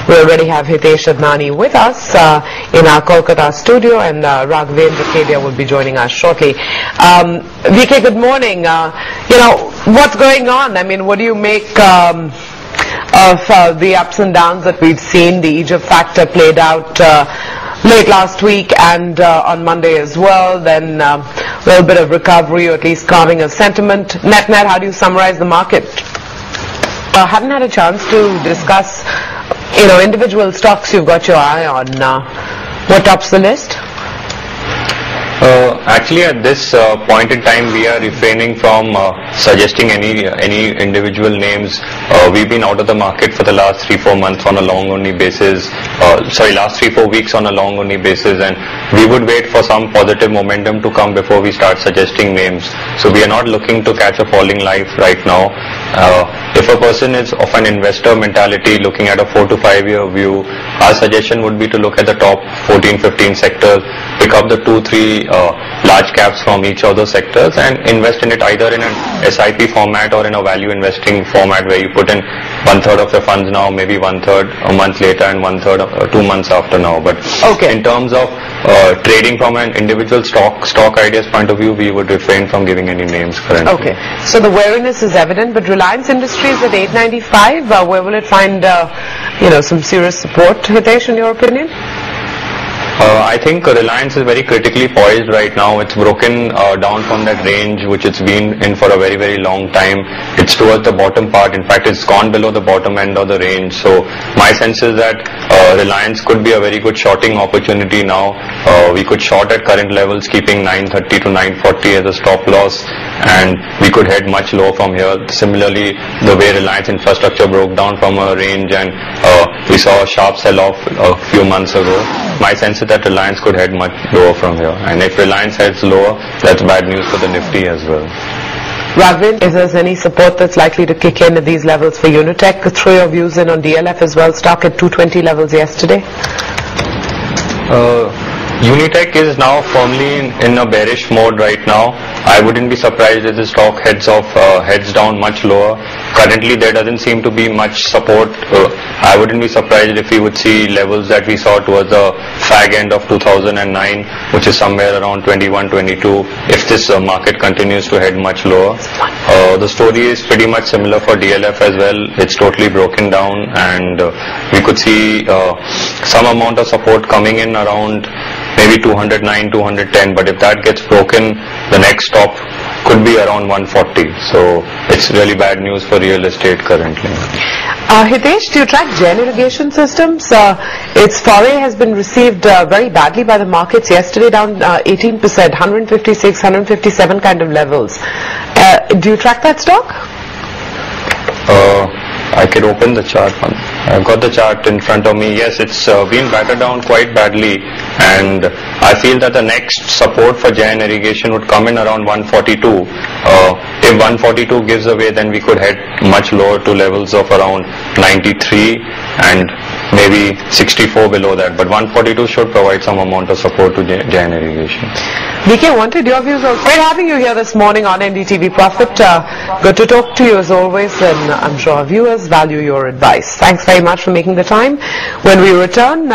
We already have Hitesh Adnani with us in our Kolkata studio, and Raghavendra Kedia will be joining us shortly. VK, good morning. What's going on? I mean, what do you make of the ups and downs that we've seen? The Egypt factor played out late last week and on Monday as well. Then a little bit of recovery, or at least calming of sentiment. Net-net, how do you summarize the market? Haven't had a chance to discuss, individual stocks you've got your eye on. What tops the list? Actually, at this point in time, we are refraining from suggesting any individual names. We've been out of the market for the last 3-4 months on a long-only basis. Last 3-4 weeks on a long-only basis, and we would wait for some positive momentum to come before we start suggesting names. So we are not looking to catch a falling knife right now. If a person is of an investor mentality, looking at a 4 to 5 year view, our suggestion would be to look at the top 14-15 sectors, pick up the 2-3 large caps from each of those sectors and invest in it either in an SIP format or in a value investing format where you put in 1/3 of your funds now, maybe 1/3 a month later and 1/3 2 months after now. But in terms of trading from an individual stock ideas point of view, we would refrain from giving any names currently. Okay, so the wariness is evident, but Reliance Industries at 895, where will it find some serious support, Hitesh, in your opinion? I think Reliance is very critically poised right now. It's broken down from that range which it's been in for a very, very long time. It's towards the bottom part. In fact, it's gone below the bottom end of the range. So my sense is that Reliance could be a very good shorting opportunity now. We could short at current levels, keeping 930 to 940 as a stop loss, and we could head much lower from here. Similarly, the way Reliance Infrastructure broke down from a range and we saw a sharp sell-off a few months ago, my sense is that Reliance could head much lower from here. And if Reliance heads lower, that's bad news for the Nifty as well. Raghavendra, if there's any support that's likely to kick in at these levels for Unitech, throw your views in on DLF as well. Stock at 220 levels yesterday. Unitech is now firmly in a bearish mode right now. I wouldn't be surprised if the stock heads down much lower. Currently, there doesn't seem to be much support. I wouldn't be surprised if we would see levels that we saw towards the fag end of 2009, which is somewhere around 21, 22, if this market continues to head much lower. The story is pretty much similar for DLF as well. It's totally broken down, and we could see some amount of support coming in around maybe 209, 210, but if that gets broken, the next stop could be around 140. So it's really bad news for real estate currently. Hitesh, do you track Jain Irrigation Systems? Its foray has been received very badly by the markets yesterday, down 18%, 156, 157 kind of levels. Do you track that stock? I could open the chart. I've got the chart in front of me. Yes, it's been battered down quite badly, and I feel that the next support for Jain Irrigation would come in around 142. If 142 gives away, then we could head much lower to levels of around 93 and maybe 64 below that. But 142 should provide some amount of support to Jain Irrigation. VK, wanted your views also. Great having you here this morning on NDTV Profit. Good to talk to you as always, and I'm sure our viewers value your advice. Thanks very much for making the time. When we return,